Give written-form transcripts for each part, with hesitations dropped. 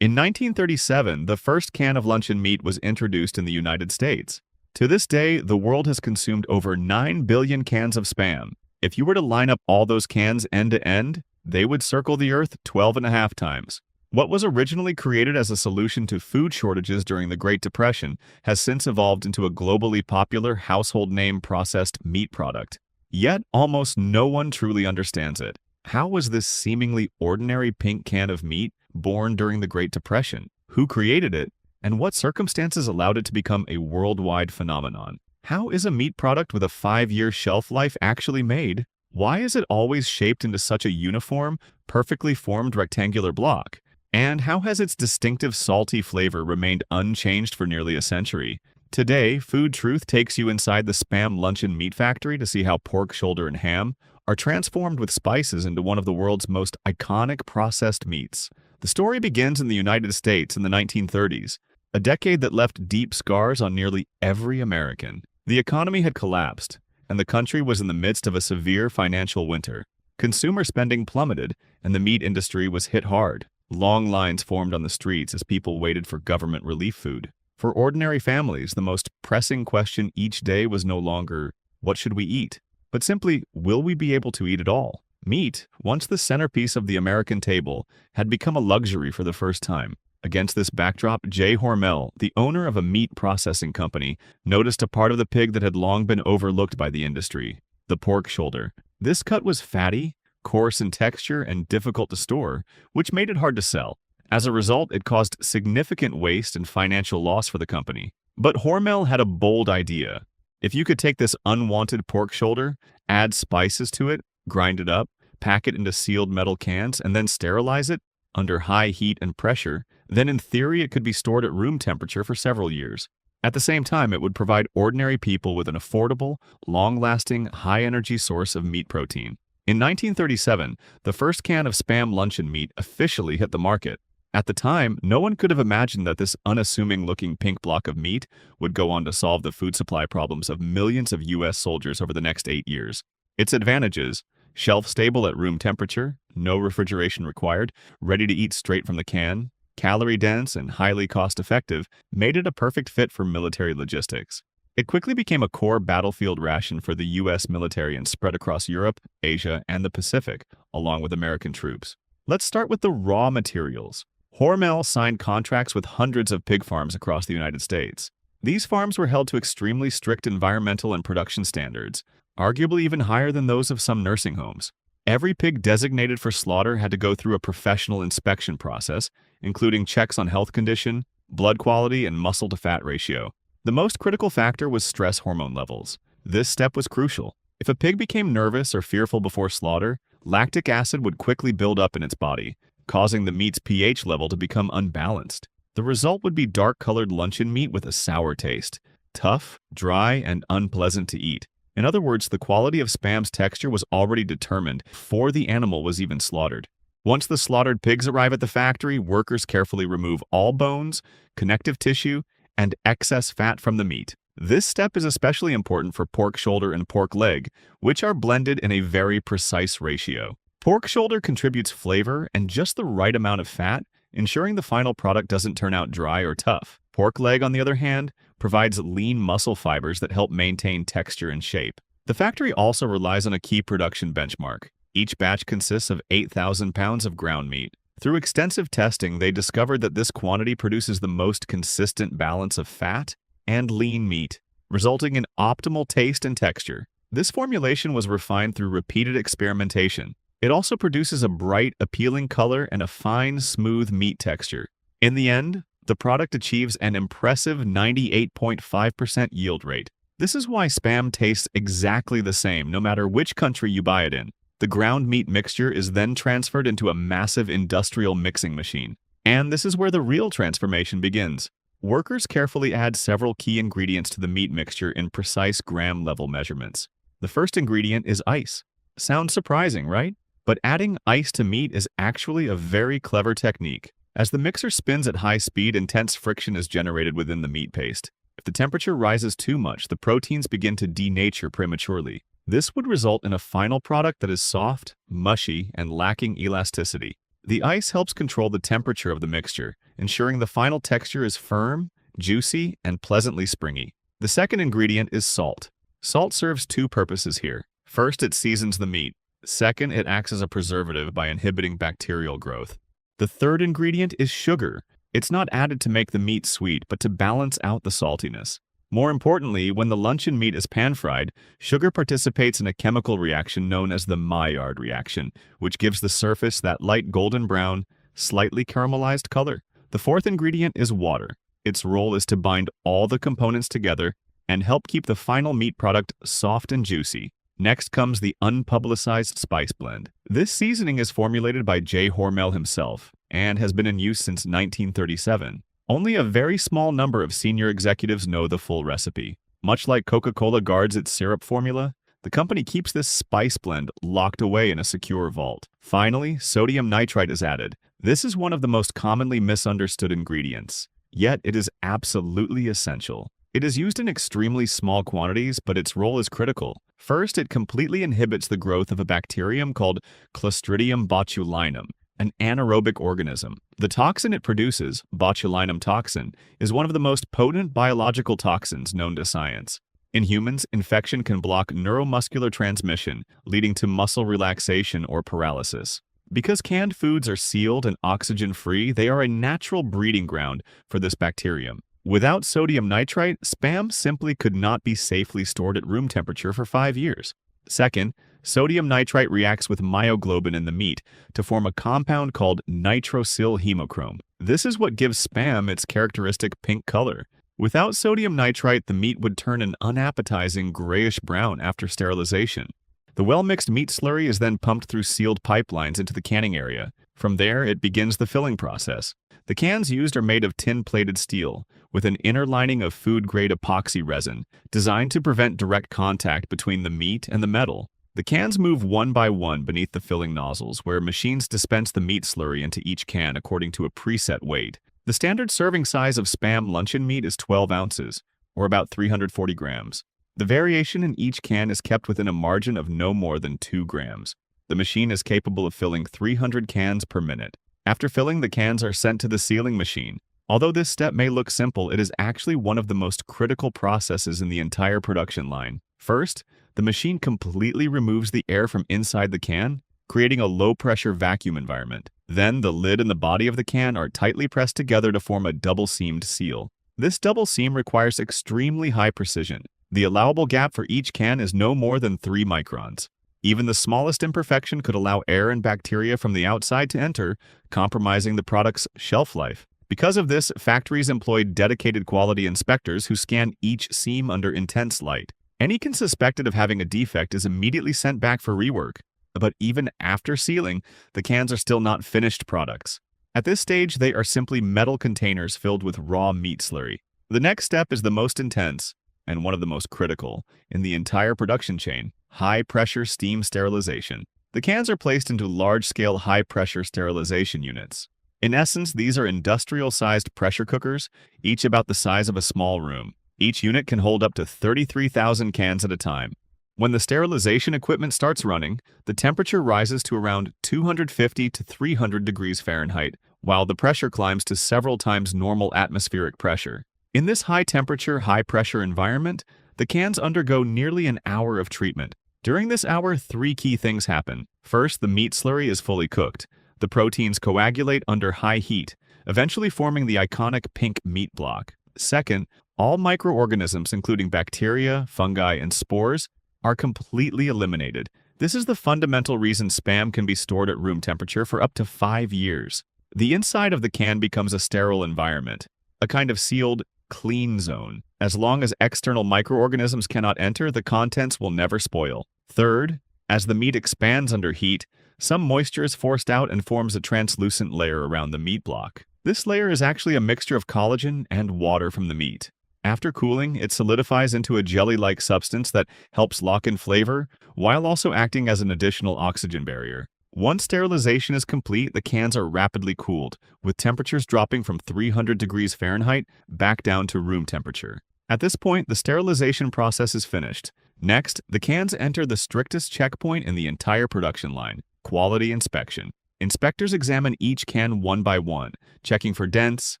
In 1937, the first can of luncheon meat was introduced in the United States. To this day, the world has consumed over 9 billion cans of Spam. If you were to line up all those cans end to end, they would circle the Earth 12.5 times. What was originally created as a solution to food shortages during the Great Depression has since evolved into a globally popular household name processed meat product. Yet, almost no one truly understands it. How was this seemingly ordinary pink can of meat born during the Great Depression? Who created it? And what circumstances allowed it to become a worldwide phenomenon? How is a meat product with a 5-year shelf life actually made? Why is it always shaped into such a uniform, perfectly formed rectangular block? And how has its distinctive salty flavor remained unchanged for nearly a century? Today, Food Truth takes you inside the Spam Luncheon Meat Factory to see how pork shoulder and ham are transformed with spices into one of the world's most iconic processed meats. The story begins in the United States in the 1930s, a decade that left deep scars on nearly every American. The economy had collapsed, and the country was in the midst of a severe financial winter. Consumer spending plummeted, and the meat industry was hit hard. Long lines formed on the streets as people waited for government relief food. For ordinary families, the most pressing question each day was no longer, what should we eat? But simply, will we be able to eat it all? Meat, once the centerpiece of the American table, had become a luxury for the first time. Against this backdrop, J. Hormel, the owner of a meat processing company, noticed a part of the pig that had long been overlooked by the industry: the pork shoulder. This cut was fatty, coarse in texture, and difficult to store, which made it hard to sell. As a result, it caused significant waste and financial loss for the company. But Hormel had a bold idea. If you could take this unwanted pork shoulder, add spices to it, grind it up, pack it into sealed metal cans, and then sterilize it under high heat and pressure, then in theory it could be stored at room temperature for several years. At the same time, it would provide ordinary people with an affordable, long-lasting, high-energy source of meat protein. In 1937, the first can of Spam luncheon meat officially hit the market. At the time, no one could have imagined that this unassuming-looking pink block of meat would go on to solve the food supply problems of millions of U.S. soldiers over the next 8 years. Its advantages: shelf-stable at room temperature, no refrigeration required, ready to eat straight from the can, calorie-dense and highly cost-effective, made it a perfect fit for military logistics. It quickly became a core battlefield ration for the U.S. military and spread across Europe, Asia, and the Pacific, along with American troops. Let's start with the raw materials. Hormel signed contracts with hundreds of pig farms across the United States. These farms were held to extremely strict environmental and production standards, arguably even higher than those of some nursing homes. Every pig designated for slaughter had to go through a professional inspection process, including checks on health condition, blood quality, and muscle-to-fat ratio. The most critical factor was stress hormone levels. This step was crucial. If a pig became nervous or fearful before slaughter, lactic acid would quickly build up in its body, causing the meat's pH level to become unbalanced. The result would be dark-colored luncheon meat with a sour taste, tough, dry, and unpleasant to eat. In other words, the quality of Spam's texture was already determined before the animal was even slaughtered. Once the slaughtered pigs arrive at the factory, workers carefully remove all bones, connective tissue, and excess fat from the meat. This step is especially important for pork shoulder and pork leg, which are blended in a very precise ratio. Pork shoulder contributes flavor and just the right amount of fat, ensuring the final product doesn't turn out dry or tough. Pork leg, on the other hand, provides lean muscle fibers that help maintain texture and shape. The factory also relies on a key production benchmark. Each batch consists of 8,000 pounds of ground meat. Through extensive testing, they discovered that this quantity produces the most consistent balance of fat and lean meat, resulting in optimal taste and texture. This formulation was refined through repeated experimentation. It also produces a bright, appealing color and a fine, smooth meat texture. In the end, the product achieves an impressive 98.5% yield rate. This is why Spam tastes exactly the same no matter which country you buy it in. The ground meat mixture is then transferred into a massive industrial mixing machine. And this is where the real transformation begins. Workers carefully add several key ingredients to the meat mixture in precise gram-level measurements. The first ingredient is ice. Sounds surprising, right? But adding ice to meat is actually a very clever technique. As the mixer spins at high speed, intense friction is generated within the meat paste. If the temperature rises too much, the proteins begin to denature prematurely. This would result in a final product that is soft, mushy, and lacking elasticity. The ice helps control the temperature of the mixture, ensuring the final texture is firm, juicy, and pleasantly springy. The second ingredient is salt. Salt serves two purposes here. First, it seasons the meat. Second, it acts as a preservative by inhibiting bacterial growth. The third ingredient is sugar. It's not added to make the meat sweet, but to balance out the saltiness. More importantly, when the luncheon meat is pan-fried, sugar participates in a chemical reaction known as the Maillard reaction, which gives the surface that light golden brown, slightly caramelized color. The fourth ingredient is water. Its role is to bind all the components together and help keep the final meat product soft and juicy. Next comes the unpublicized spice blend. This seasoning is formulated by J. Hormel himself and has been in use since 1937. Only a very small number of senior executives know the full recipe. Much like Coca-Cola guards its syrup formula, the company keeps this spice blend locked away in a secure vault. Finally, sodium nitrite is added. This is one of the most commonly misunderstood ingredients, yet it is absolutely essential. It is used in extremely small quantities, but its role is critical. First, it completely inhibits the growth of a bacterium called Clostridium botulinum, an anaerobic organism. The toxin it produces, botulinum toxin, is one of the most potent biological toxins known to science. In humans, infection can block neuromuscular transmission, leading to muscle relaxation or paralysis. Because canned foods are sealed and oxygen-free, they are a natural breeding ground for this bacterium. Without sodium nitrite, Spam simply could not be safely stored at room temperature for 5 years. Second, sodium nitrite reacts with myoglobin in the meat to form a compound called nitrosyl hemochrome. This is what gives Spam its characteristic pink color. Without sodium nitrite, the meat would turn an unappetizing grayish-brown after sterilization. The well-mixed meat slurry is then pumped through sealed pipelines into the canning area. From there, it begins the filling process. The cans used are made of tin-plated steel, with an inner lining of food-grade epoxy resin, designed to prevent direct contact between the meat and the metal. The cans move one by one beneath the filling nozzles, where machines dispense the meat slurry into each can according to a preset weight. The standard serving size of Spam luncheon meat is 12 ounces, or about 340 grams. The variation in each can is kept within a margin of no more than 2 grams. The machine is capable of filling 300 cans per minute. After filling, the cans are sent to the sealing machine. Although this step may look simple, it is actually one of the most critical processes in the entire production line. First, the machine completely removes the air from inside the can, creating a low-pressure vacuum environment. Then, the lid and the body of the can are tightly pressed together to form a double-seamed seal. This double seam requires extremely high precision. The allowable gap for each can is no more than 3 microns. Even the smallest imperfection could allow air and bacteria from the outside to enter, compromising the product's shelf life. Because of this, factories employ dedicated quality inspectors who scan each seam under intense light. Any can suspected of having a defect is immediately sent back for rework. But even after sealing, the cans are still not finished products. At this stage, they are simply metal containers filled with raw meat slurry. The next step is the most intense, and one of the most critical, in the entire production chain: high-pressure steam sterilization. The cans are placed into large-scale high-pressure sterilization units. In essence, these are industrial-sized pressure cookers, each about the size of a small room. Each unit can hold up to 33,000 cans at a time. When the sterilization equipment starts running, the temperature rises to around 250 to 300 degrees Fahrenheit, while the pressure climbs to several times normal atmospheric pressure. In this high-temperature, high-pressure environment, the cans undergo nearly an hour of treatment. During this hour, 3 key things happen. First, the meat slurry is fully cooked. The proteins coagulate under high heat, eventually forming the iconic pink meat block. Second, all microorganisms, including bacteria, fungi, and spores, are completely eliminated. This is the fundamental reason Spam can be stored at room temperature for up to 5 years. The inside of the can becomes a sterile environment, a kind of sealed, clean zone. As long as external microorganisms cannot enter, the contents will never spoil. Third, as the meat expands under heat, some moisture is forced out and forms a translucent layer around the meat block. This layer is actually a mixture of collagen and water from the meat. After cooling, it solidifies into a jelly-like substance that helps lock in flavor, while also acting as an additional oxygen barrier. Once sterilization is complete, the cans are rapidly cooled, with temperatures dropping from 300 degrees Fahrenheit back down to room temperature. At this point, the sterilization process is finished. Next, the cans enter the strictest checkpoint in the entire production line: quality inspection. Inspectors examine each can one by one, checking for dents,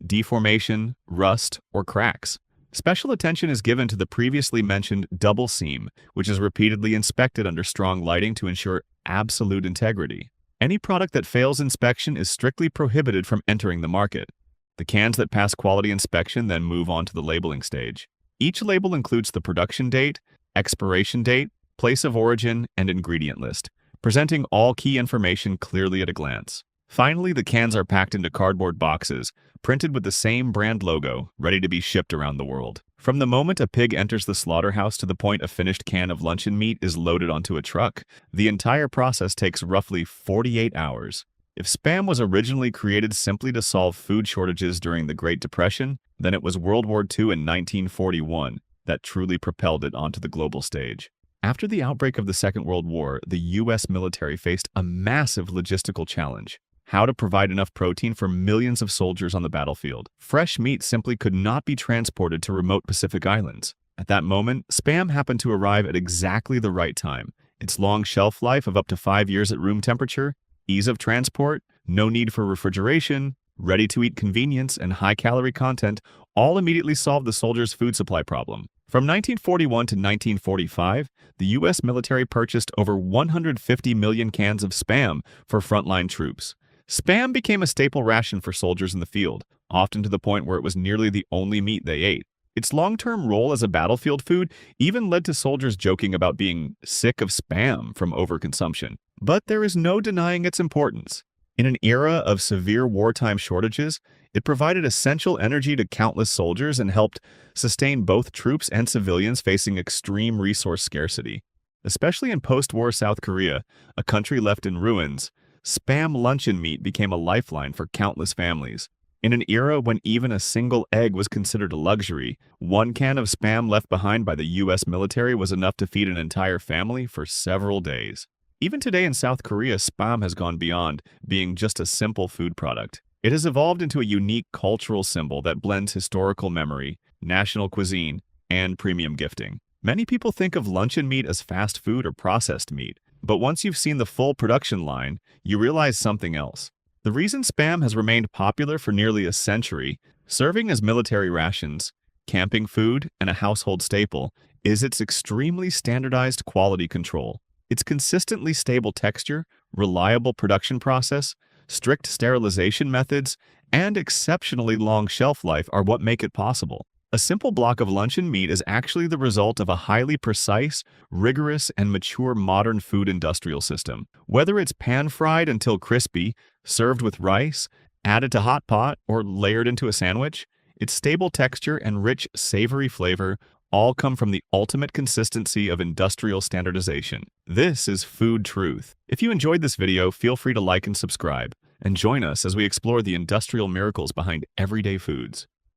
deformation, rust, or cracks. Special attention is given to the previously mentioned double seam, which is repeatedly inspected under strong lighting to ensure absolute integrity. Any product that fails inspection is strictly prohibited from entering the market. The cans that pass quality inspection then move on to the labeling stage. Each label includes the production date, expiration date, place of origin, and ingredient list, presenting all key information clearly at a glance. Finally, the cans are packed into cardboard boxes, printed with the same brand logo, ready to be shipped around the world. From the moment a pig enters the slaughterhouse to the point a finished can of luncheon meat is loaded onto a truck, the entire process takes roughly 48 hours. If Spam was originally created simply to solve food shortages during the Great Depression, then it was World War II in 1941 that truly propelled it onto the global stage. After the outbreak of the Second World War, the U.S. military faced a massive logistical challenge: how to provide enough protein for millions of soldiers on the battlefield. Fresh meat simply could not be transported to remote Pacific islands. At that moment, Spam happened to arrive at exactly the right time. Its long shelf life of up to 5 years at room temperature, ease of transport, no need for refrigeration, ready-to-eat convenience, and high-calorie content all immediately solved the soldiers' food supply problem. From 1941 to 1945, the U.S. military purchased over 150 million cans of Spam for frontline troops. Spam became a staple ration for soldiers in the field, often to the point where it was nearly the only meat they ate. Its long-term role as a battlefield food even led to soldiers joking about being sick of Spam from overconsumption. But there is no denying its importance. In an era of severe wartime shortages, it provided essential energy to countless soldiers and helped sustain both troops and civilians facing extreme resource scarcity. Especially in post-war South Korea, a country left in ruins, Spam luncheon meat became a lifeline for countless families. In an era when even a single egg was considered a luxury, one can of Spam left behind by the U.S. military was enough to feed an entire family for several days. Even today in South Korea, Spam has gone beyond being just a simple food product. It has evolved into a unique cultural symbol that blends historical memory, national cuisine, and premium gifting. Many people think of luncheon meat as fast food or processed meat, but once you've seen the full production line, you realize something else. The reason Spam has remained popular for nearly a century, serving as military rations, camping food, and a household staple, is its extremely standardized quality control. Its consistently stable texture, reliable production process, strict sterilization methods, and exceptionally long shelf life are what make it possible. A simple block of luncheon meat is actually the result of a highly precise, rigorous, and mature modern food industrial system. Whether it's pan-fried until crispy, served with rice, added to hot pot, or layered into a sandwich, its stable texture and rich, savory flavor all come from the ultimate consistency of industrial standardization. This is food truth. If you enjoyed this video, feel free to like and subscribe, and join us as we explore the industrial miracles behind everyday foods.